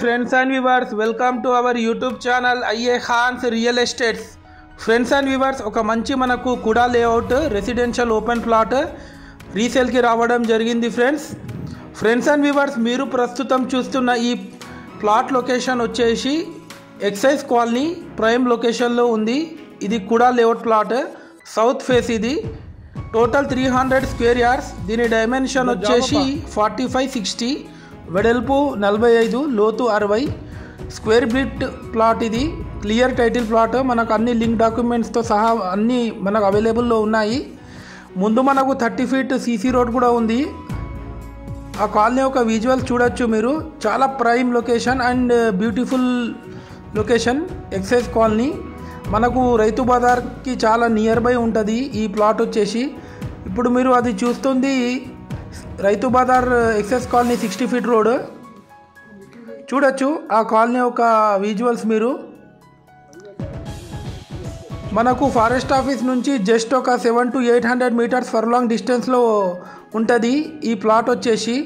friends and viewers, welcome to our YouTube channel IA Khan's Real Estates. Friends and viewers, ఒక మంచి మనకు కుడా layout residential open plot resale కి రావడం జరిగింది ఫ్రెండ్స్ అండ్ వ్యూవర్స్, మీరు ప్రస్తుతం చూస్తున్న ఈ ప్లాట్ లొకేషన్ వచ్చేసి ఎక్సైజ్ కాలనీ ప్రైమ్ లొకేషన్ లో ఉంది. ఇది కుడా లేఅవుట్ ప్లాట్, సౌత్ ఫేస్. ఇది టోటల్ 300 స్క్వేర్ యార్డ్స్. దీని డైమెన్షన్ వచ్చేసి 45-60, వెడల్పు 45, లోతు 60 స్క్వేర్ బిట్ ప్లాట్. ఇది క్లియర్ టైటిల్ ప్లాట్. మనకు అన్ని లింక్ డాక్యుమెంట్స్తో సహా అన్నీ మనకు అవైలబుల్లో ఉన్నాయి. ముందు మనకు 30 ఫీట్ సీసీ రోడ్ కూడా ఉంది. ఆ కాలనీ ఒక విజువల్ చూడొచ్చు మీరు. చాలా prime location and beautiful location excise colony. మనకు రైతు బజార్కి చాలా నియర్ బై ఉంటుంది ఈ ప్లాట్ వచ్చేసి. ఇప్పుడు మీరు అది చూస్తుంది రైతు బజార్ ఎక్సైజ్ కాలనీ 60 ఫీట్ రోడ్ చూడొచ్చు. ఆ కాలనీ ఒక విజువల్స్ మీరు. మనకు ఫారెస్ట్ ఆఫీస్ నుంచి జస్ట్ ఒక 700 to 800 మీటర్స్ ఫర్లాంగ్ డిస్టెన్స్లో ఉంటుంది ఈ ప్లాట్ వచ్చేసి.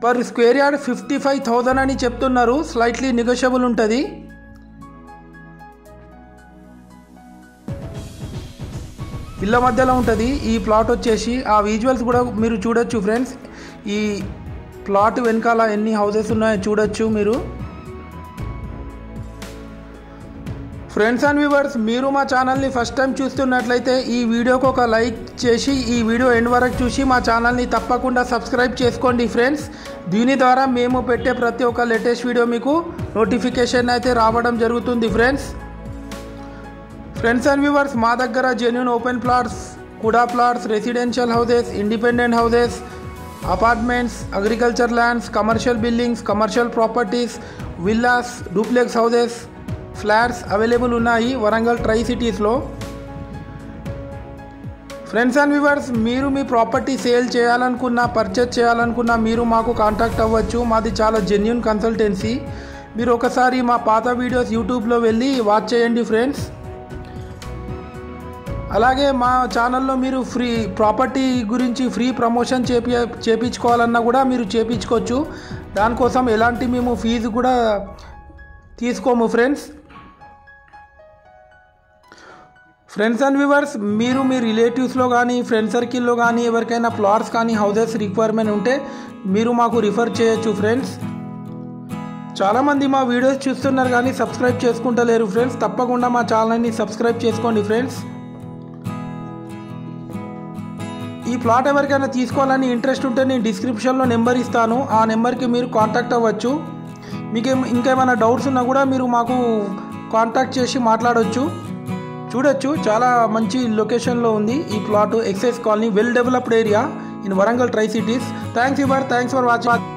పర్ స్క్వేర్ యార్డ్ 55,000 అని చెప్తున్నారు. స్లైట్లీ నెగోషియబుల్ ఉంటుంది. ఇళ్ళ మధ్యలో ఉంటుంది ఈ ప్లాట్ వచ్చేసి. ఆ విజువల్స్ కూడా మీరు చూడొచ్చు ఫ్రెండ్స్. ఈ ప్లాట్ వెనకాల ఎన్ని హౌసెస్ ఉన్నాయో చూడొచ్చు మీరు. ఫ్రెండ్స్ అండ్ వ్యూవర్స్, మీరు మా ఛానల్ని ఫస్ట్ టైం చూస్తున్నట్లయితే ఈ వీడియోకి ఒక లైక్ చేసి ఈ వీడియో ఎండ్ వరకు చూసి మా ఛానల్ని తప్పకుండా సబ్స్క్రైబ్ చేసుకోండి ఫ్రెండ్స్. దీని ద్వారా మేము పెట్టే ప్రతి ఒక్క లేటెస్ట్ వీడియో మీకు నోటిఫికేషన్ అయితే రావడం జరుగుతుంది ఫ్రెండ్స్ అండ్ వ్యూవర్స్, మా దగ్గర జెన్యూన్ ఓపెన్ ప్లాట్స్, కుడా plots, residential houses, independent houses, apartments, agriculture lands, commercial buildings, commercial properties, villas, duplex houses, flats available ఉన్నాయి వరంగల్ ట్రై సిటీస్లో. ఫ్రెండ్స్ అండ్ వ్యూవర్స్, మీరు మీ ప్రాపర్టీ సేల్ చేయాలనుకున్నా, పర్చేజ్ చేయాలనుకున్నా మీరు మాకు కాంటాక్ట్ అవ్వచ్చు. మాది చాలా జెన్యూన్ కన్సల్టెన్సీ. మీరు ఒకసారి మా పాత వీడియోస్ యూట్యూబ్లో వెళ్ళి వాచ్ చేయండి ఫ్రెండ్స్. అలాగే మా ఛానల్లో మీరు ఫ్రీ ప్రాపర్టీ గురించి ఫ్రీ ప్రమోషన్ చేపించుకోవాలన్నా కూడా మీరు చేపించుకోవచ్చు. దానికోసం ఎలాంటి మేము ఫీజు కూడా తీసుకోము ఫ్రెండ్స్ అండ్ వ్యూవర్స్, మీరు మీ రిలేటివ్స్లో కానీ ఫ్రెండ్ సర్కిల్లో కానీ ఎవరికైనా ప్లాట్స్ కానీ హౌసెస్ రిక్వైర్మెంట్ ఉంటే మీరు మాకు రిఫర్ చేయొచ్చు ఫ్రెండ్స్. చాలామంది మా వీడియోస్ చూస్తున్నారు కానీ సబ్స్క్రైబ్ చేసుకుంటలేరు ఫ్రెండ్స్. తప్పకుండా మా ఛానల్ని సబ్స్క్రైబ్ చేసుకోండి ఫ్రెండ్స్. ఈ ప్లాట్ ఎవరికైనా తీసుకోవాలని ఇంట్రెస్ట్ ఉంటే నేను డిస్క్రిప్షన్లో నెంబర్ ఇస్తాను. ఆ నెంబర్కి మీరు కాంటాక్ట్ అవ్వచ్చు. మీకు ఇంకేమైనా డౌట్స్ ఉన్నా కూడా మీరు మాకు కాంటాక్ట్ చేసి మాట్లాడవచ్చు. చూడొచ్చు, చాలా మంచి లొకేషన్లో ఉంది ఈ plot. Excise colony, well developed area in Warangal tri cities. Thanks for watching.